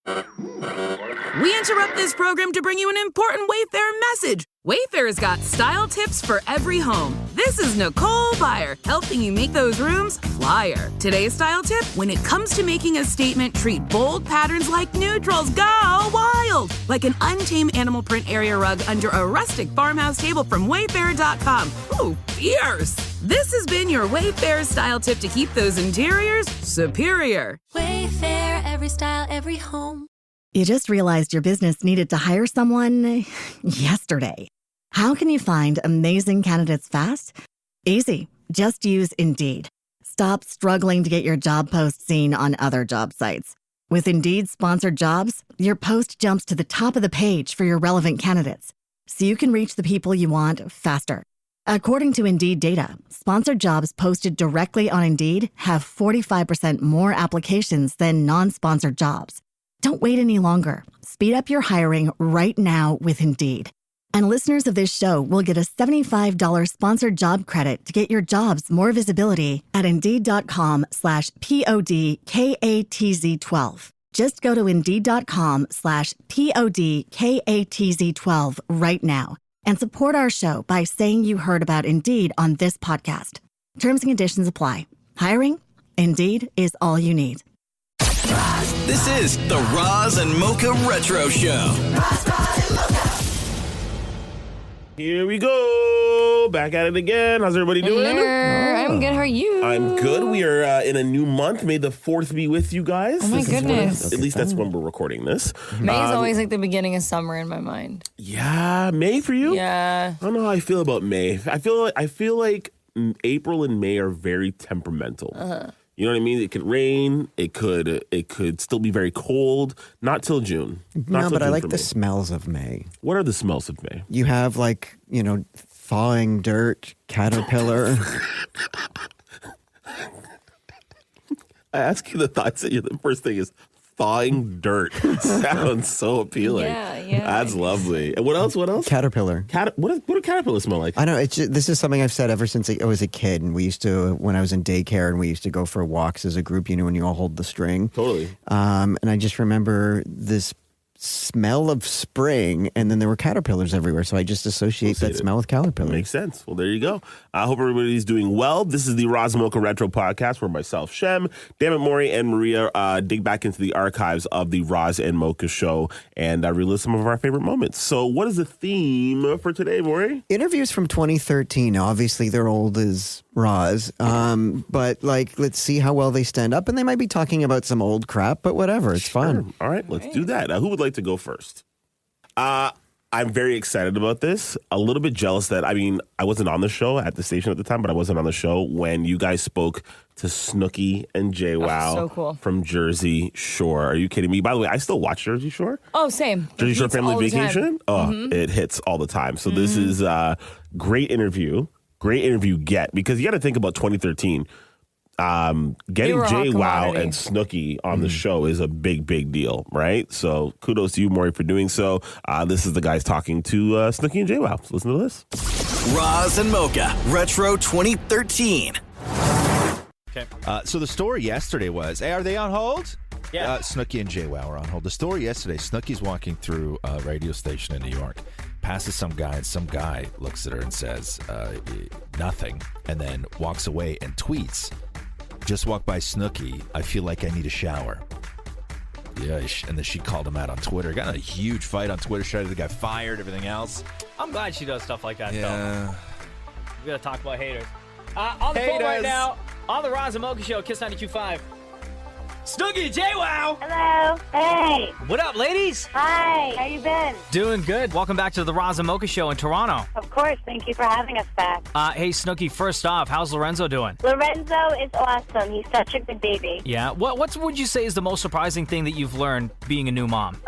We interrupt this program to bring you an important Wayfair message. Wayfair's got style tips for every home. This is Nicole Byer, helping you make those rooms flyer. Today's style tip, when it comes to making a statement, treat bold patterns like neutrals. Go wild! Like an untamed animal print area rug under a rustic farmhouse table from Wayfair.com. Ooh, fierce! This has been your Wayfair style tip to keep those interiors superior. Wayfair, every style, every home. You just realized your business needed to hire someone yesterday. How can you find amazing candidates fast? Easy. Just use Indeed. Stop struggling to get your job post seen on other job sites. With Indeed sponsored jobs, your post jumps to the top of the page for your relevant candidates, so you can reach the people you want faster. According to Indeed data, sponsored jobs posted directly on Indeed have 45% more applications than non-sponsored jobs. Don't wait any longer. Speed up your hiring right now with Indeed. And listeners of this show will get a $75 sponsored job credit to get your jobs more visibility at Indeed.com/PODKATZ12. Just go to Indeed.com/PODKATZ12 right now and support our show by saying you heard about Indeed on this podcast. Terms and conditions apply. Hiring? Indeed is all you need. This is the Roz and Mocha Retro Show. Here we go. Back at it again. How's everybody doing? I'm good. How are you? I'm good. We are in a new month. May the 4th be with you guys. Oh, my goodness. At least that's when we're recording this. May is always like the beginning of summer in my mind. Yeah. May for you? Yeah. I don't know how I feel about May. I feel like April and May are very temperamental. Uh-huh. You know what I mean? It could rain. It could still be very cold. Not till June. But I like the smells of May. What are the smells of May? You have thawing dirt, caterpillar. I ask you the thoughts that the first thing is thawing dirt. Sounds so appealing. Yeah. That's lovely. And what else? Caterpillar. What do caterpillars smell like? I know. This is something I've said ever since I was a kid. And we used to, when I was in daycare, and we used to go for walks as a group, when you all hold the string. Totally. And I just remember this smell of spring, and then there were caterpillars everywhere. So I just associate that smell with caterpillars. Makes sense. Well, there you go. I hope everybody's doing well. This is the Roz Mocha Retro Podcast, where myself, Shem, Dammit Maury, and Maria dig back into the archives of the Roz and Mocha Show and relive some of our favorite moments. So what is the theme for today, Maury? Interviews from 2013. Obviously, they're old as Roz. But let's see how well they stand up. And they might be talking about some old crap, but whatever. It's fun. All right, let's do that. Who would like to go first? I'm very excited about this. A little bit jealous that, I wasn't on the show at the station at the time, but I wasn't on the show when you guys spoke to Snooki and JWoww so cool. from Jersey Shore. Are you kidding me? By the way, I still watch Jersey Shore. Oh, same. Jersey Shore Family Vacation. It hits all the time. So this is a great interview. Great interview because you got to think about 2013. Getting JWoww and Snooki on the show is a big, big deal, right? So kudos to you, Maury, for doing so. This is the guys talking to Snooki and JWoww. So listen to this. Roz and Mocha Retro 2013. Okay. So the story yesterday was, are they on hold? Yeah. Snooki and JWoww are on hold. The story yesterday, Snooki's walking through a radio station in New York, passes some guy, and some guy looks at her and says, nothing, and then walks away and tweets, just walked by Snooki, I feel like I need a shower. Yeah, and then she called him out on Twitter. Got in a huge fight on Twitter, tried to get the guy fired, everything else. I'm glad she does stuff like that, Yeah. though. We gotta talk about haters. On the phone right now, on the Roz and Mocha Show, Kiss 92.5. Snooki JWoww! Hello. Hey. What up, ladies? Hi. How you been? Doing good. Welcome back to the Roz and Mocha Show in Toronto. Of course. Thank you for having us back. Hey, Snooki, first off, how's Lorenzo doing? Lorenzo is awesome. He's such a good baby. Yeah. What would you say is the most surprising thing that you've learned being a new mom?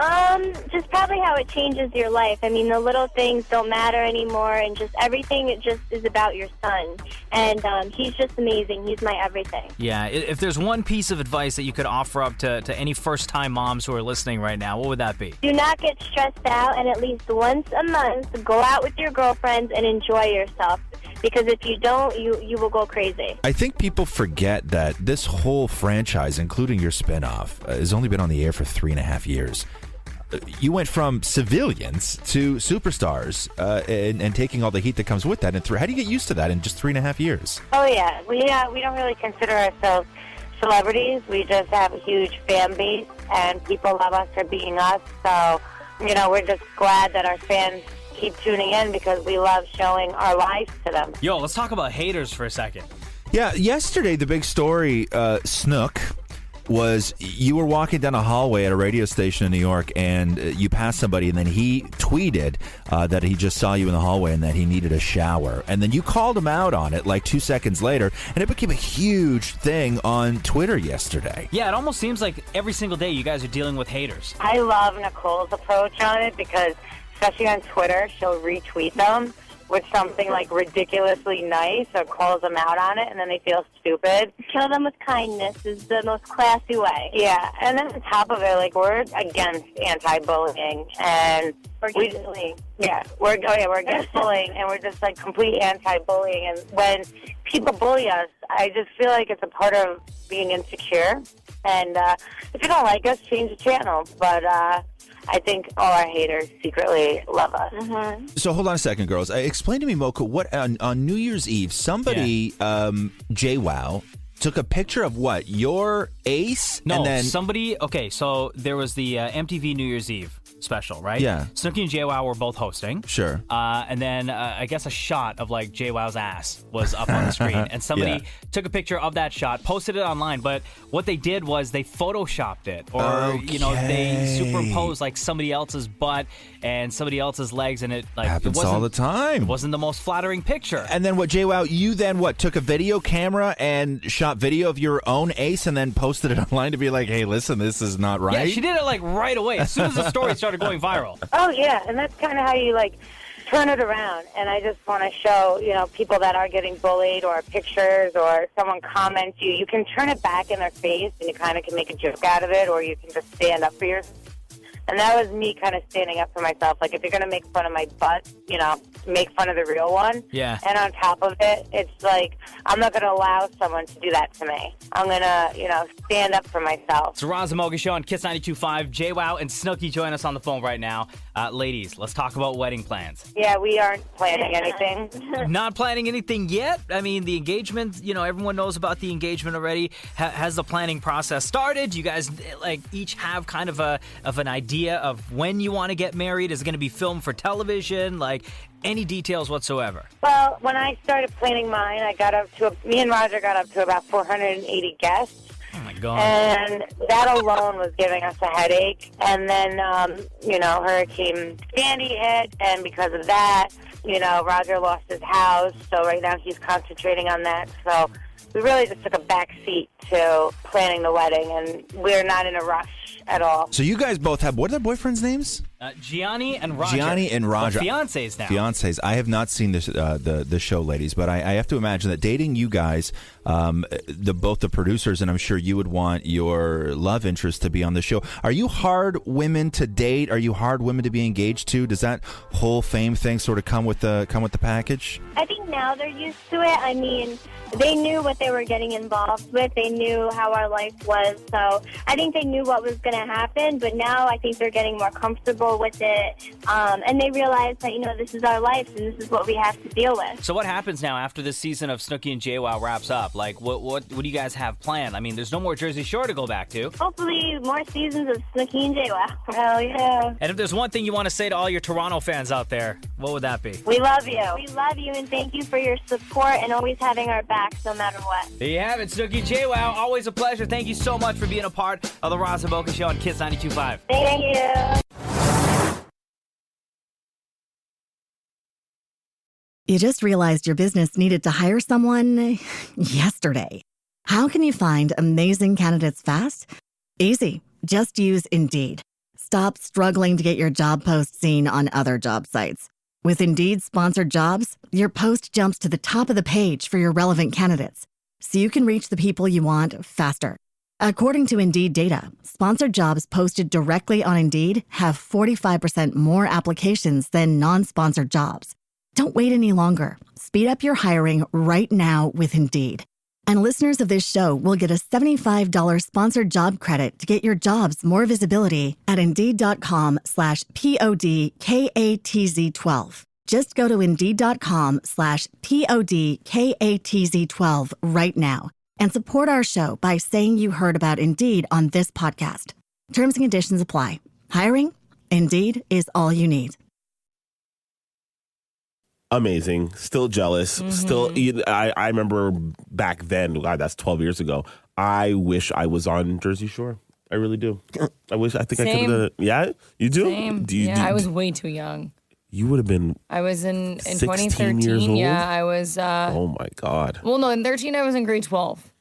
Just probably how it changes your life. I mean, the little things don't matter anymore, and just everything, it just is about your son. And he's just amazing. He's my everything. Yeah. If there's one piece of advice that you could offer up to any first-time moms who are listening right now, what would that be? Do not get stressed out, and at least once a month, go out with your girlfriends and enjoy yourself. because if you don't, you will go crazy. I think people forget that this whole franchise, including your spinoff, has only been on the air for 3.5 years. You went from civilians to superstars and taking all the heat that comes with that. How do you get used to that in just 3.5 years? Oh, yeah. We don't really consider ourselves celebrities. We just have a huge fan base, and people love us for being us. So, we're just glad that our fans keep tuning in because we love showing our lives to them. Yo, let's talk about haters for a second. Yeah, yesterday the big story, Snook, was you were walking down a hallway at a radio station in New York and you passed somebody and then he tweeted that he just saw you in the hallway and that he needed a shower. And then you called him out on it like 2 seconds later and it became a huge thing on Twitter yesterday. Yeah, it almost seems like every single day you guys are dealing with haters. I love Nicole's approach on it because, especially on Twitter, she'll retweet them with something like ridiculously nice or calls them out on it, and then they feel stupid. Kill them with kindness is the most classy way. Yeah, and then on top of it, like, we're against anti-bullying, and we're against bullying. Yeah, we're against bullying, and we're just like complete anti-bullying. And when people bully us, I just feel like it's a part of being insecure. And if you don't like us, change the channel. But I think all our haters secretly love us. Mm-hmm. So hold on a second, girls. Explain to me, Mocha, what on New Year's Eve, somebody, JWoww, took a picture of what? Your ace? No, and then somebody, okay, so there was the MTV New Year's Eve special, right? Yeah. Snooki and JWoww were both hosting. Sure. And then I guess a shot of like JWoww's ass was up on the screen. And somebody took a picture of that shot, posted it online. But what they did was they photoshopped it. Or, they superimposed like somebody else's butt and somebody else's legs. And it like happens all the time. It wasn't the most flattering picture. And then what, JWoww, you then what, took a video camera and shot video of your own ace and then posted it online to be like, hey, listen, this is not right? Yeah, she did it like right away. As soon as the story started going viral. Oh, yeah, and that's kind of how you, like, turn it around. And I just want to show, people that are getting bullied or pictures or someone comments you can turn it back in their face and you kind of can make a joke out of it or you can just stand up for yourself. And that was me kind of standing up for myself. Like, if you're going to make fun of my butt, make fun of the real one. Yeah. And on top of it, it's like, I'm not going to allow someone to do that to me. I'm going to, stand up for myself. It's the Roz Mocha Show on Kiss 92.5. JWoww and Snooki join us on the phone right now. Ladies, let's talk about wedding plans. Yeah, we aren't planning anything. Not planning anything yet? I mean, the engagement, everyone knows about the engagement already. Has the planning process started? You guys, each have kind of an idea of when you want to get married? Is it going to be filmed for television? Any details whatsoever? Well, when I started planning mine, me and Roger got up to about 480 guests. Oh, my God. And that alone was giving us a headache. And then, Hurricane Sandy hit, and because of that, Roger lost his house. So right now he's concentrating on that. So we really just took a back seat to planning the wedding, and we're not in a rush at all. So you guys both have, what are their boyfriends' names? Gianni and Roger. Gianni and Roger. Well, fiancés now. Fiancés. I have not seen this, the show, ladies, but I have to imagine that dating you guys, both the producers, and I'm sure you would want your love interest to be on the show. Are you hard women to date? Are you hard women to be engaged to? Does that whole fame thing sort of come with the package? I think now they're used to it. I mean, they knew what they were getting involved with. They knew how our life was. So I think they knew what was going to happen. But now I think they're getting more comfortable with it. And they realize that, this is our life and this is what we have to deal with. So what happens now after this season of Snooki and JWoww wraps up? What do you guys have planned? I mean, there's no more Jersey Shore to go back to. Hopefully more seasons of Snooki and JWoww. Hell yeah. And if there's one thing you want to say to all your Toronto fans out there, what would that be? We love you. We love you, and thank you for your support and always having our backs no matter what. There you have it, Snooki JWoww. Always a pleasure. Thank you so much for being a part of the Roz Mocha Show on Kiss 92.5. Thank you. You just realized your business needed to hire someone yesterday. How can you find amazing candidates fast? Easy. Just use Indeed. Stop struggling to get your job post seen on other job sites. With Indeed sponsored jobs, your post jumps to the top of the page for your relevant candidates, so you can reach the people you want faster. According to Indeed data, sponsored jobs posted directly on Indeed have 45% more applications than non-sponsored jobs. Don't wait any longer. Speed up your hiring right now with Indeed. And listeners of this show will get a $75 sponsored job credit to get your jobs more visibility at Indeed.com/PODKATZ12. Just go to Indeed.com/PODKATZ12 right now and support our show by saying you heard about Indeed on this podcast. Terms and conditions apply. Hiring? Indeed is all you need. Amazing. Still jealous. Still, I remember back then, God, that's 12 years ago. I wish I was on Jersey Shore. I really do. I think I could have. Yeah, you do? Same. I was way too young. You would have been. I was in 16 years 2013. old? Yeah, I was. Oh my God. Well, no, in 13 I was in grade 12.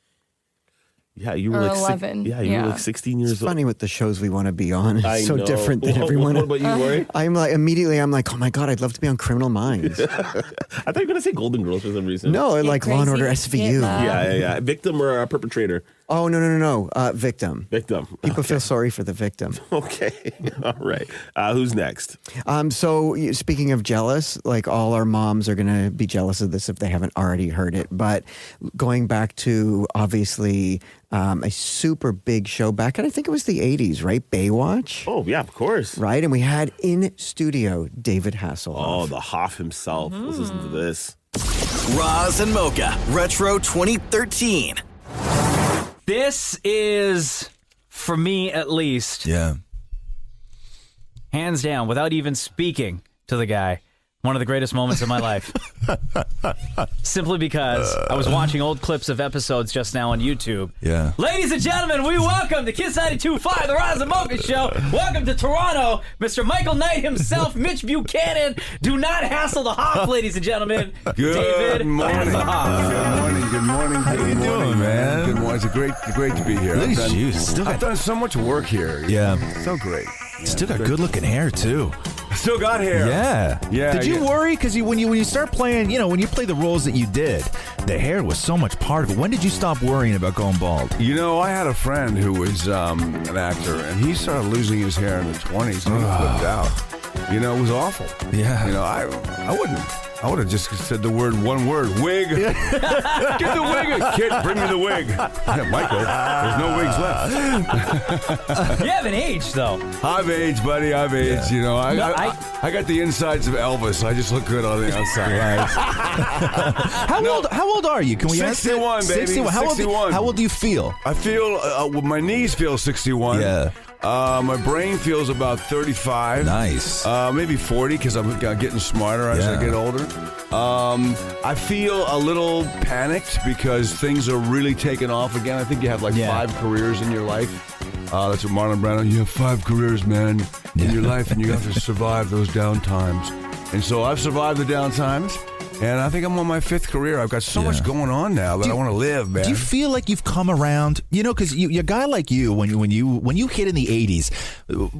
Yeah, you were Or like 11. you were like 16 years It's old. funny with the shows we want to be on. I It's so know. different than everyone. What about you, Rory? I'm like, oh my God, I'd love to be on Criminal Minds. I thought you were gonna say Golden Girls for some reason. No, Get like Law and Order crazy, SVU. get loud. Yeah. Victim or perpetrator? Oh, no. Victim. Victim. People feel sorry for the victim. Okay. All right. Who's next? Speaking of jealous, like all our moms are going to be jealous of this if they haven't already heard it. But going back to obviously a super big show back, and I think it was the 80s, right? Baywatch. Oh, yeah, of course. Right? And we had in studio David Hasselhoff. Oh, the Hoff himself. Let's listen to this. Roz and Mocha Retro 2013. This is, for me at least, hands down, without even speaking to the guy, one of the greatest moments of my life. Simply because I was watching old clips of episodes just now on YouTube. Yeah. Ladies and gentlemen, we welcome to Kiss 92.5, the Roz and Mocha Show. Welcome to Toronto, Mr. Michael Knight himself, Mitch Buchanan. Do not hassle the Hoff, ladies and gentlemen. David Hasselhoff. Good morning. How you doing, man? Good morning. It's great to be here. Look at you. I've done so much work here. Yeah. So great. Still got good looking hair too. Still got hair. Yeah. Did you worry? Because when you start playing, when you play the roles that you did, the hair was so much part of it. When did you stop worrying about going bald? I had a friend who was an actor, and he started losing his hair in the 20s, and he flipped out. It was awful. Yeah. I would have just said one word, wig. Get the wig. Kid, bring me the wig. Yeah, Michael, there's no wigs left. You haven't aged, though. I've aged, buddy. I've aged. I got the insides of Elvis. I just look good on the outside. How old are you? Can we ask? 61, baby. 61. 61. How old do you feel? I feel, my knees feel 61. Yeah. My brain feels about 35. Nice. Maybe 40 because I'm getting smarter as I get older. I feel a little panicked because things are really taking off again. I think you have 5 careers in your life. That's what Marlon Brando. You have 5 careers, man, in your life, and you have to survive those down times. And so I've survived the down times. And I think I'm on my 5th career. I've got so much going on now that I want to live, man. Do you feel like you've come around? Because a guy like you, when you hit in the 80s,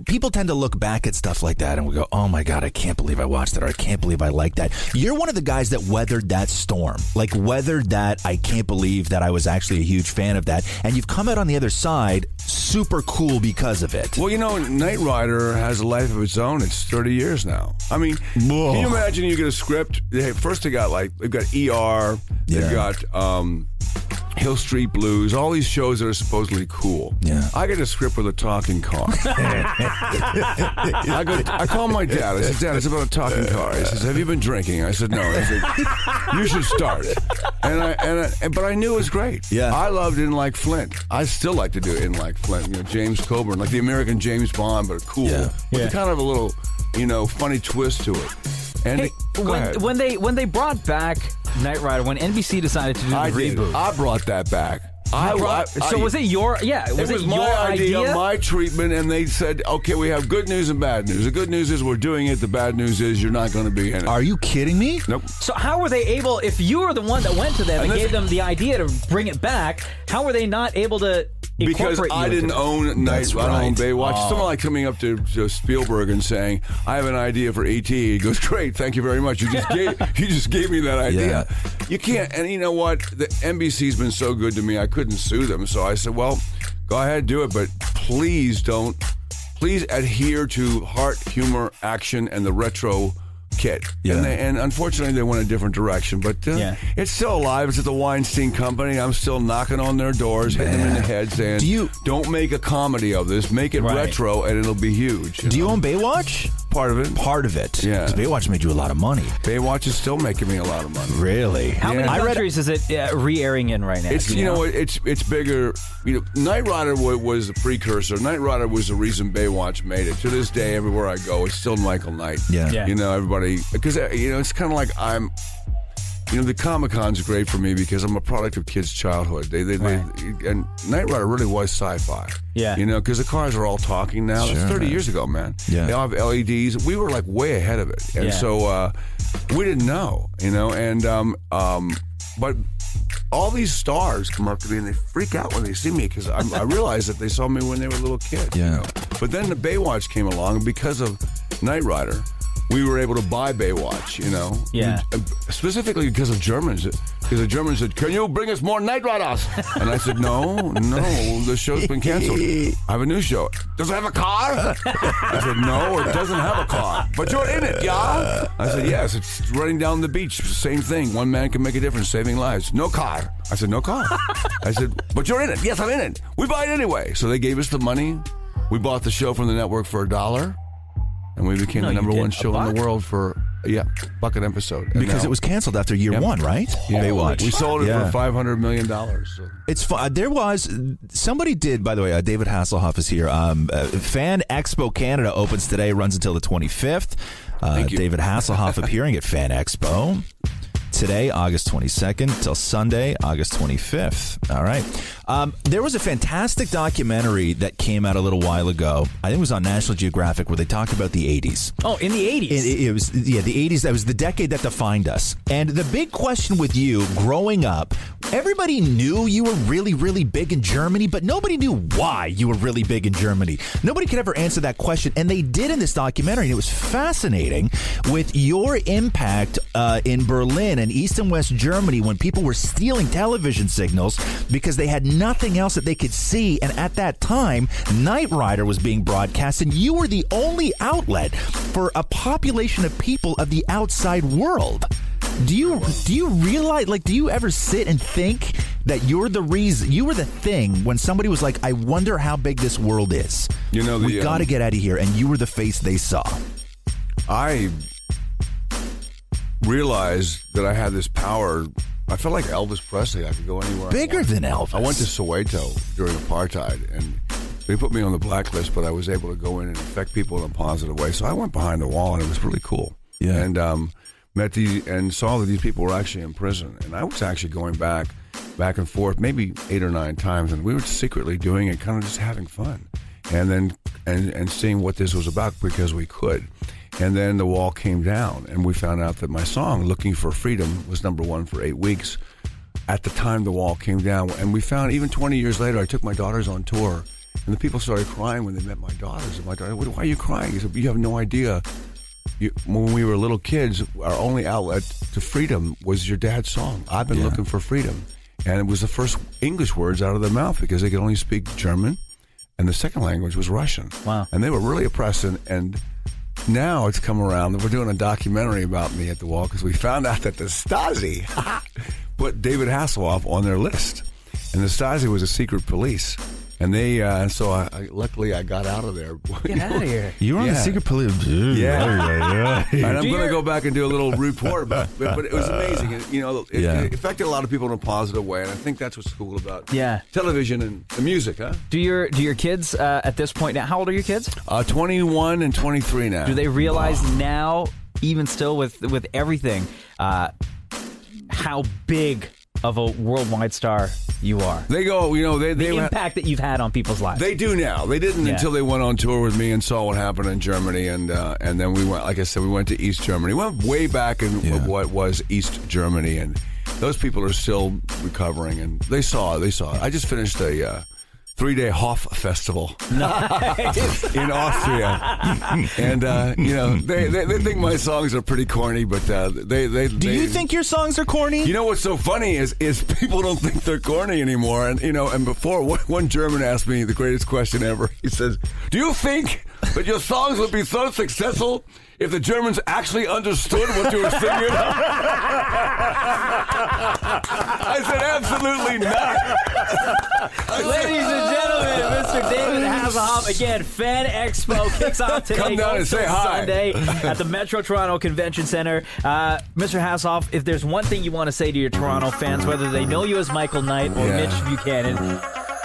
people tend to look back at stuff like that and we go, oh my God, I can't believe I watched that, or I can't believe I liked that. You're one of the guys that weathered that storm, weathered that. I can't believe that I was actually a huge fan of that. And you've come out on the other side super cool because of it. Well, Knight Rider has a life of its own. It's 30 years now. I mean, can you imagine you get a script? First they've got ER, they've got Hill Street Blues, all these shows that are supposedly cool. Yeah. I get a script with a talking car. I call my dad. I said, Dad, it's about a talking car. He says, have you been drinking? I said, no. He said, you should start. But I knew it was great. Yeah. I loved In Like Flint. I still like to do In Like Flint. James Coburn, like the American James Bond, but cool. Yeah. With kind of a little, funny twist to it. And Hey, when they brought back Knight Rider, when NBC decided to do the reboot, I brought that back. Was it your? Yeah, it was my idea, my treatment, and they said, "Okay, we have good news and bad news. The good news is we're doing it. The bad news is you're not going to be in it." Are you kidding me? Nope. So how were they able? If you were the one that went to them and gave them the idea to bring it back, how were they not able to? Because I didn't own Night Rider, I owned Baywatch. Oh. Someone like coming up to Spielberg and saying, "I have an idea for E.T." He goes, "Great, thank you very much. You just gave me that idea." Yeah. You can't. And you know what? The NBC's been so good to me. I couldn't sue them, so I said, "Well, go ahead, do it, but please adhere to heart, humor, action, and the retro kid. And unfortunately, they went a different direction. But it's still alive. It's at the Weinstein Company. I'm still knocking on their doors, hitting them in the head, saying, don't make a comedy of this. Make it retro, and it'll be huge. Do you own Baywatch? Part of it. Part of it. Yeah. Because Baywatch made you a lot of money. Baywatch is still making me a lot of money. Really? How many countries is it re-airing in right now? It's it's bigger. Knight Rider was the precursor. Knight Rider was the reason Baywatch made it. To this day, everywhere I go, it's still Michael Knight. Yeah. Everybody, because it's kind of like I'm. The Comic-Con's great for me because I'm a product of kids' childhood. They and Knight Rider really was sci-fi. Yeah. Because the cars are all talking now. Sure, That's 30 years ago, man. Yeah. They all have LEDs. We were like way ahead of it. And so we didn't know, but all these stars come up to me and they freak out when they see me because I realize that they saw me when they were little kids. Yeah. But then the Baywatch came along, and because of Knight Rider, we were able to buy Baywatch, Yeah. Specifically because of Germans. Because the Germans said, can you bring us more Knight Riders? And I said, no, the show's been canceled. I have a new show. Does it have a car? I said, no, it doesn't have a car. But you're in it, yeah? I said, yes, it's running down the beach. Same thing. One man can make a difference, saving lives. No car. I said, no car. I said, but you're in it. Yes, I'm in it. We buy it anyway. So they gave us the money. We bought the show from the network for $1. And we became the number one show in the world for $1 an episode. Because it was canceled after year one, right? Yeah. Baywatch. We sold it for $500 million. So. It's fun. Somebody did, by the way, David Hasselhoff is here. Fan Expo Canada opens today, runs until the 25th. David Hasselhoff appearing at Fan Expo. Today, August 22nd, till Sunday, August 25th. All right. There was a fantastic documentary that came out a little while ago. I think it was on National Geographic where they talked about the 80s. Oh, in the 80s? It was, the 80s. That was the decade that defined us. And the big question with you growing up, everybody knew you were really, really big in Germany, but nobody knew why you were really big in Germany. Nobody could ever answer that question. And they did in this documentary. And it was fascinating with your impact in Berlin and East and West Germany when people were stealing television signals because they had nothing else that they could see. And at that time, Knight Rider was being broadcast, and you were the only outlet for a population of people of the outside world. Do you realize, do you ever sit and think that you're the reason, you were the thing when somebody was like, I wonder how big this world is? We got to get out of here, and you were the face they saw. I realized that I had this power. I felt like Elvis Presley. I could go anywhere. Bigger than Elvis. I went to Soweto during apartheid, and they put me on the blacklist, but I was able to go in and affect people in a positive way. So I went behind the wall, and it was really cool. Yeah. And and saw that these people were actually in prison, and I was actually going back and forth, maybe 8 or 9 times, and we were secretly doing it, kind of just having fun, and then and seeing what this was about because we could. And then the wall came down, and we found out that my song, Looking for Freedom, was #1 for 8 weeks. At the time the wall came down, and we found, even 20 years later, I took my daughters on tour, and the people started crying when they met my daughters. And my daughter, why are you crying? He said, you have no idea. When we were little kids, our only outlet to freedom was your dad's song, I've been looking for freedom. And it was the first English words out of their mouth because they could only speak German, and the second language was Russian. Wow. And they were really oppressed, and now it's come around that we're doing a documentary about me at the wall because we found out that the Stasi put David Hasselhoff on their list. And the Stasi was a secret police. And they, luckily I got out of there. Get out of here. You were on the secret police. Yeah. And I'm going to go back and do a little report about it. But it was amazing. It affected a lot of people in a positive way. And I think that's what's cool about television and the music, huh? Do your kids at this point now, how old are your kids? 21 and 23 now. Do they realize now, even still with everything, how big of a worldwide star you are? They go, the impact that you've had on people's lives. They do now. They didn't until they went on tour with me and saw what happened in Germany, and then we went. Like I said, we went to East Germany. We went way back in what was East Germany, and those people are still recovering. And they saw it. I just finished a 3-day Hoff Festival in Austria, and they think my songs are pretty corny, but Do you think your songs are corny? You know what's so funny is people don't think they're corny anymore, and before one German asked me the greatest question ever. He says, "Do you think but your songs would be so successful if the Germans actually understood what you were singing. I said, absolutely not. Ladies and gentlemen, Mr. David Hasselhoff, again, Fan Expo kicks off today. Come down and say hi. Sunday at the Metro Toronto Convention Center. Mr. Hasselhoff, if there's one thing you want to say to your Toronto fans, whether they know you as Michael Knight or Mitch Buchanan,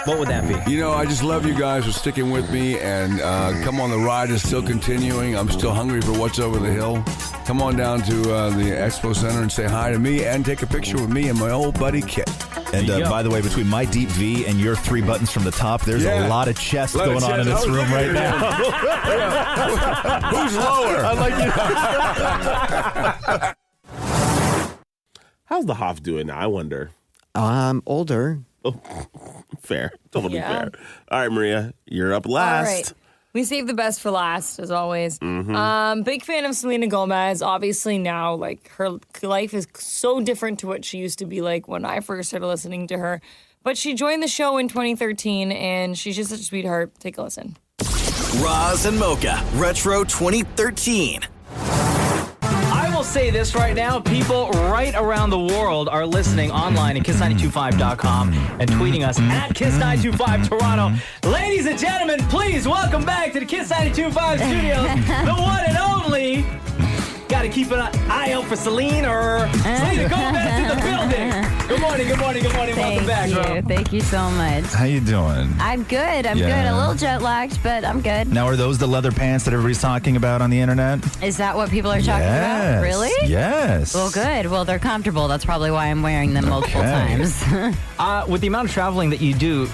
what would that be? You know, I just love you guys for sticking with me, and come on, the ride is still continuing. I'm still hungry for what's over the hill. Come on down to the Expo Center and say hi to me and take a picture with me and my old buddy Kit. And by the way, between my deep V and your 3 buttons from the top, there's a lot of chest going on in this room right now. Who's lower? I like you. How's the Hoff doing now, I wonder? Older. Oh, fair. Totally fair. All right, Maria, you're up last. All right. We saved the best for last, as always. Big fan of Selena Gomez. Obviously now, like, her life is so different to what she used to be like when I first started listening to her. But she joined the show in 2013, and she's just such a sweetheart. Take a listen. Roz and Mocha Retro 2013. I will say this right now. People right around the world are listening online at kiss925.com and tweeting us at Kiss925 Toronto. Ladies and gentlemen, please welcome back to the Kiss925 studios, the one and only. Got to keep an eye out for Selena Gomez in the building. Good morning. Welcome back, bro. Thank you so much. How you doing? I'm good. I'm good. A little jet lagged, but I'm good. Now, are those the leather pants that everybody's talking about on the internet? Is that what people are talking about? Really? Yes. Well, good. Well, they're comfortable. That's probably why I'm wearing them multiple times. With the amount of traveling that you do,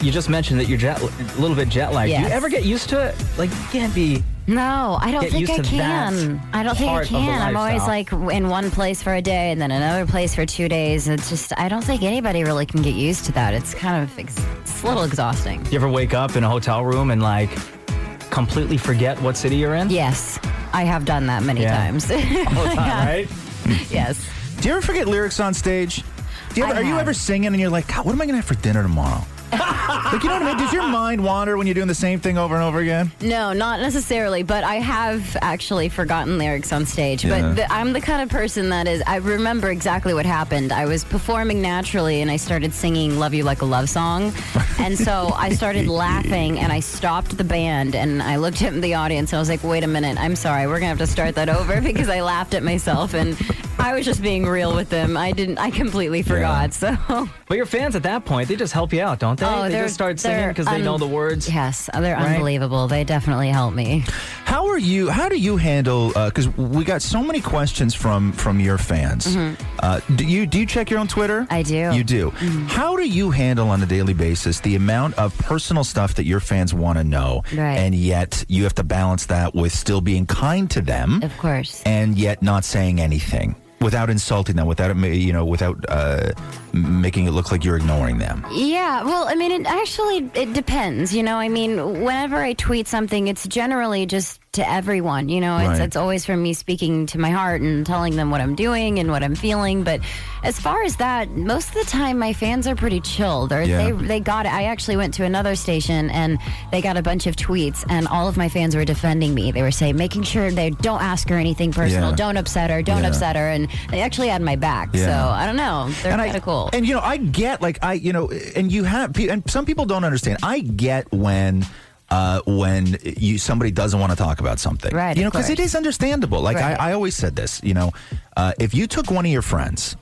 you just mentioned that you're a little bit jet lagged. Yes. Do you ever get used to it? Like, you can't be... No, I don't think I can. I don't think I can. I'm always like in one place for a day and then another place for 2 days. It's just, I don't think anybody really can get used to that. It's kind of, it's a little exhausting. You ever wake up in a hotel room and like completely forget what city you're in? Yes, I have done that many times. All the time, right? Yes. Do you ever forget lyrics on stage? Are you ever singing and you're like, God, what am I going to have for dinner tomorrow? Like, you know what I mean? Does your mind wander when you're doing the same thing over and over again? No, not necessarily, but I have actually forgotten lyrics on stage. But I'm the kind of person that is, I remember exactly what happened. I was performing naturally and I started singing Love You Like a Love Song. And so I started laughing and I stopped the band and I looked at the audience and I was like, wait a minute, I'm sorry, we're going to have to start that over because I laughed at myself and I was just being real with them. I completely forgot, so. But your fans at that point, they just help you out, don't they? Oh, they just start singing because they know the words. Yes, they're unbelievable. They definitely help me. How do you handle, because we got so many questions from your fans. Do you check your own Twitter? I do. You do. How do you handle on a daily basis the amount of personal stuff that your fans want to know, and yet you have to balance that with still being kind to them? Of course. And yet not saying anything? Without insulting them, without making it look like you're ignoring them. Yeah, well, I mean, it depends. You know, I mean, whenever I tweet something, it's generally just to everyone. You know, it's always from me speaking to my heart and telling them what I'm doing and what I'm feeling. But as far as that, most of the time, my fans are pretty chill. They got it. I actually went to another station and they got a bunch of tweets, and all of my fans were defending me. They were saying, making sure they don't ask her anything personal, don't upset her, upset her, and they actually had my back. So I don't know, they're kind of cool. And I get and you have, and some people don't understand. I get when somebody doesn't want to talk about something, right? Because it is understandable. Like I always said this, if you took one of your friends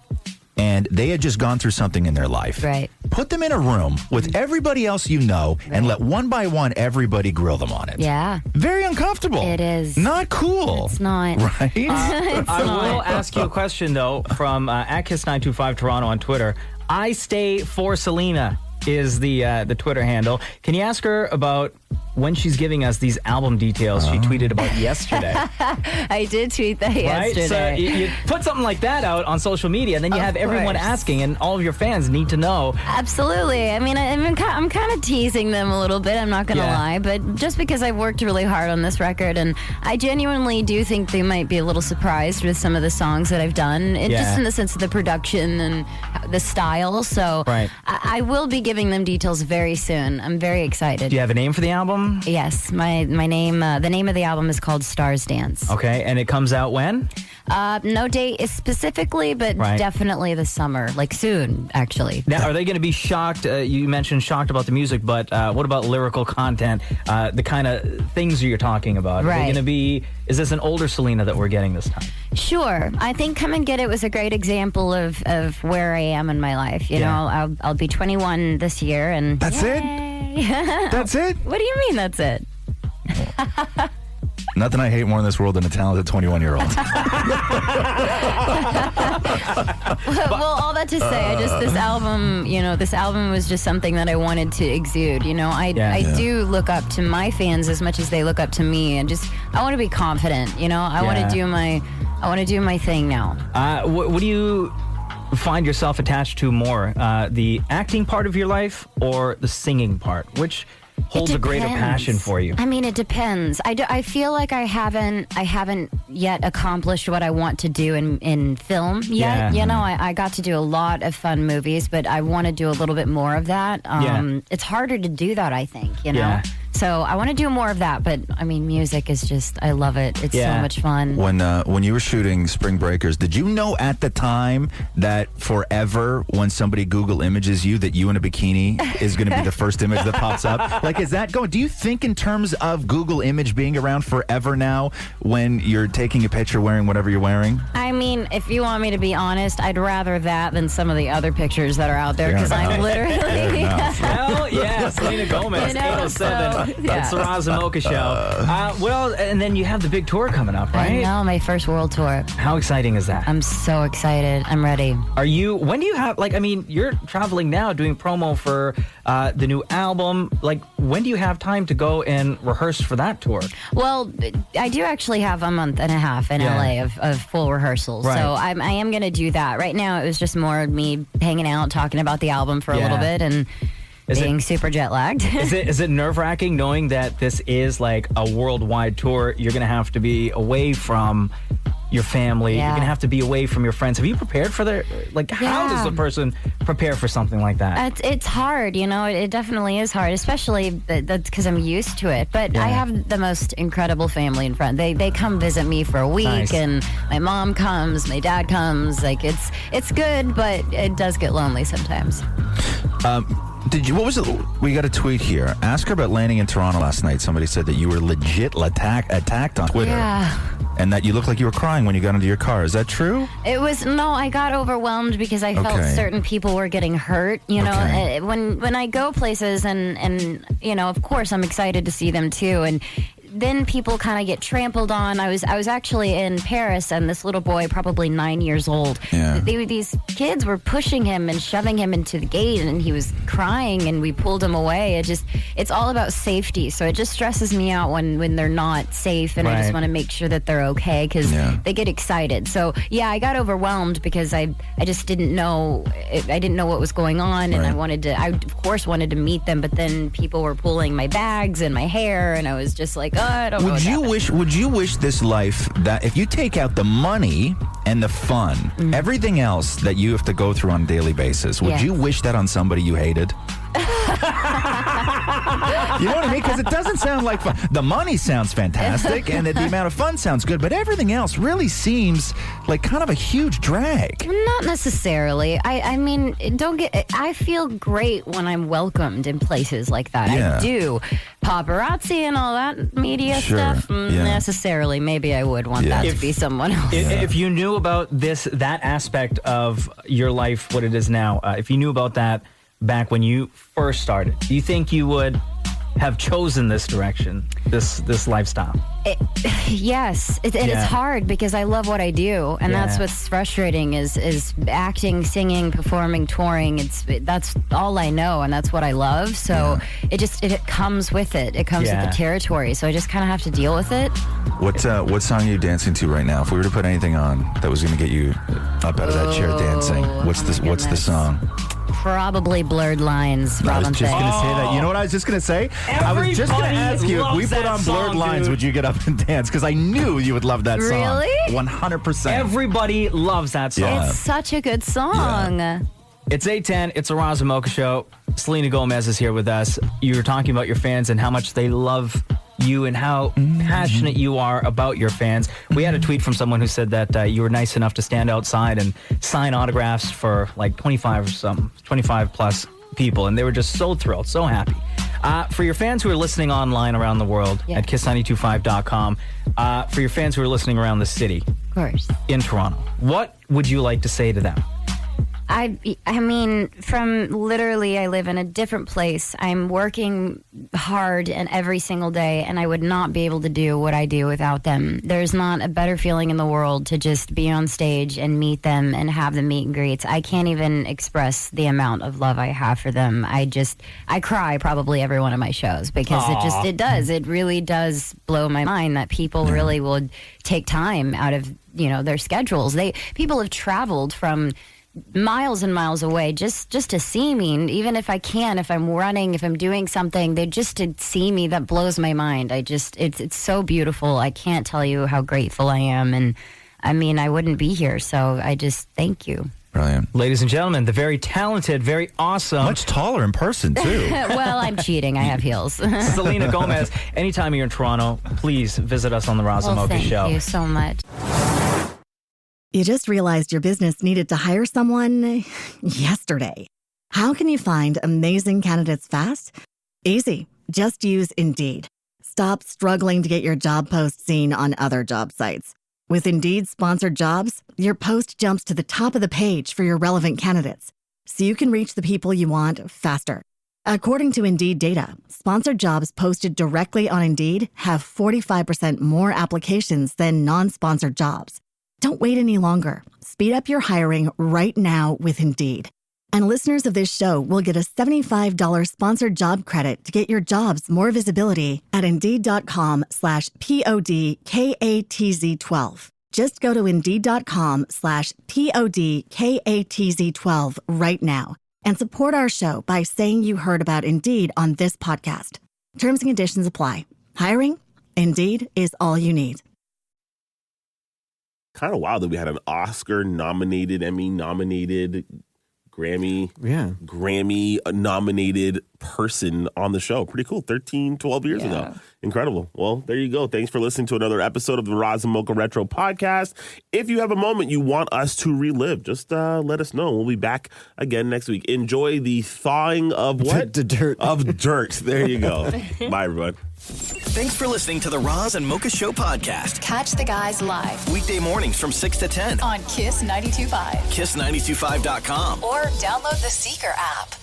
and they had just gone through something in their life, put them in a room with everybody else and let one by one everybody grill them on it. Yeah. Very uncomfortable. It is. Not cool. It's not. Right? I will ask you a question, though, from at Kiss925 Toronto on Twitter. I Stay for Selena is the Twitter handle. Can you ask her about when she's giving us these album details she tweeted about yesterday? I did tweet that yesterday. So you put something like that out on social media, and then you have everyone asking, and all of your fans need to know. Absolutely. I mean, I'm kind of teasing them a little bit, I'm not going to lie, but just because I've worked really hard on this record, and I genuinely do think they might be a little surprised with some of the songs that I've done, just in the sense of the production and the style. So I will be giving them details very soon. I'm very excited. Do you have a name for the album? album? Yes, my name. The name of the album is called Stars Dance. Okay, and it comes out when? No date is specifically, but definitely this summer, like soon, actually. Now, are they going to be shocked? You mentioned shocked about the music, but what about lyrical content? The kind of things you're talking about. Are they going to be? Is this an older Selena that we're getting this time? Sure. I think Come and Get It was a great example of where I am in my life. You know, I'll be 21 this year, and that's it. That's it. What do you mean? That's it? Nothing I hate more in this world than a talented 21-year-old. Well, all that to say, this album was just something that I wanted to exude. You know, I do look up to my fans as much as they look up to me, and I want to be confident. You know, I want to do my thing now. What do you find yourself attached to more, the acting part of your life or the singing part? Which holds a greater passion for you? I mean, it depends. I feel like I haven't yet accomplished what I want to do in film yet. You know, I got to do a lot of fun movies, but I want to do a little bit more of that. It's harder to do that, I think, you know? So I want to do more of that, but I mean, music is just, I love it. It's so much fun. When you were shooting Spring Breakers, did you know at the time that forever when somebody Google images you, that you in a bikini is going to be the first image that pops up? Like, is that going? Do you think in terms of Google image being around forever now when you're taking a picture wearing whatever you're wearing? I mean, if you want me to be honest, I'd rather that than some of the other pictures that are out there, because I'm literally... Hell yeah, Selena Gomez, 807. That's the Roz Mocha Show. Well, and then you have the big tour coming up, right? I know, my first world tour. How exciting is that? I'm so excited. I'm ready. When do you have, like, I mean, you're traveling now doing promo for the new album. Like, when do you have time to go and rehearse for that tour? Well, I do actually have a month and a half in LA of full rehearsals. Right. So I am going to do that. Right now, it was just more me hanging out, talking about the album for a little bit, and being super jet lagged. Is it nerve-wracking knowing that this is like a worldwide tour? You're going to have to be away from your family. You're going to have to be away from your friends. Have you prepared for how does a person prepare for something like that? It's hard, you know. It definitely is hard, especially that's because I'm used to it. But I have the most incredible family and friends. They come visit me for a week, and my mom comes, my dad comes. Like, it's good, but it does get lonely sometimes. What was it? We got a tweet here. Ask her about landing in Toronto last night. Somebody said that you were legit attacked on Twitter. Yeah. And that you looked like you were crying when you got into your car. Is that true? I got overwhelmed because I felt certain people were getting hurt. You know, when I go places and you know, of course I'm excited to see them too. And then people kind of get trampled on. I was actually in Paris, and this little boy, probably 9 years old, these kids were pushing him and shoving him into the gate, and he was crying, and we pulled him away. It's all about safety. So it just stresses me out when they're not safe, and I just want to make sure that they're okay, because they get excited. So I got overwhelmed because I just didn't know. I didn't know what was going on, and I of course wanted to meet them, but then people were pulling my bags and my hair, and I was just like, I don't know. Would you wish this life, that if you take out the money and the fun, everything else that you have to go through on a daily basis, would you wish that on somebody you hated? You know what I mean? Because it doesn't sound like fun. The money sounds fantastic, and the amount of fun sounds good, but everything else really seems like kind of a huge drag. Not necessarily. I mean, I feel great when I'm welcomed in places like that. I do. Paparazzi and all that media stuff, necessarily. Maybe I would want that to be someone else. If you knew about that aspect of your life, what it is now, if you knew about that back when you first started, do you think you would have chosen this direction, this lifestyle? Yes. It's hard because I love what I do, and that's what's frustrating is acting, singing, performing, touring. That's all I know, and that's what I love. So it comes with it. It comes with the territory. So I just kind of have to deal with it. What song are you dancing to right now? If we were to put anything on that was going to get you up out of that chair dancing, what's the song? Probably Blurred Lines. I was just going to say that. You know what I was just going to say? I was just going to ask you, if we put on Blurred Lines, would you get up and dance? Because I knew you would love that song. Really? 100%. Everybody loves that song. It's such a good song. It's 8:10. It's a Roz Mocha Show. Selena Gomez is here with us. You were talking about your fans and how much they love you and how passionate you are about your fans. We had a tweet from someone who said that you were nice enough to stand outside and sign autographs for like 25 plus people, and they were just so thrilled, so happy. For your fans who are listening online around the world at kiss925.com, for your fans who are listening around the city, Of course. in Toronto, what would you like to say to them? I mean, from literally, I live in a different place. I'm working hard and every single day, and I would not be able to do what I do without them. There's not a better feeling in the world to just be on stage and meet them and have the meet and greets. I can't even express the amount of love I have for them. I cry probably every one of my shows because it really does blow my mind that people really would take time out of, their schedules. People have traveled from miles and miles away just to see me. And even if I'm running, if I'm doing something, they just to see me, that blows my mind. It's so beautiful. I can't tell you how grateful I am. And I mean, I wouldn't be here. So I just thank you. Brilliant. Ladies and gentlemen, the very talented, very awesome. Much taller in person, too. Well, I'm cheating. I have heels. Selena Gomez. Anytime you're in Toronto, please visit us on the Roz Mocha Show. Thank you so much. You just realized your business needed to hire someone yesterday. How can you find amazing candidates fast? Easy. Just use Indeed. Stop struggling to get your job post seen on other job sites. With Indeed sponsored jobs, your post jumps to the top of the page for your relevant candidates, so you can reach the people you want faster. According to Indeed data, sponsored jobs posted directly on Indeed have 45% more applications than non-sponsored jobs. Don't wait any longer. Speed up your hiring right now with Indeed. And listeners of this show will get a $75 sponsored job credit to get your jobs more visibility at Indeed.com/PODKATZ12. Just go to Indeed.com/PODKATZ12 right now and support our show by saying you heard about Indeed on this podcast. Terms and conditions apply. Hiring? Indeed is all you need. Kind of wild that we had an Oscar-nominated, Emmy-nominated, Grammy-nominated person on the show. Pretty cool. 12 years ago. Incredible. Well, there you go. Thanks for listening to another episode of the Roz Mocha Retro Podcast. If you have a moment you want us to relive, just let us know. We'll be back again next week. Enjoy the thawing of what? The dirt. Of dirt. There you go. Bye, everyone. Thanks for listening to the Roz and Mocha Show podcast. Catch the guys live Weekday mornings from 6 to 10 on Kiss 92.5. kiss925.com Or download the Seeker app.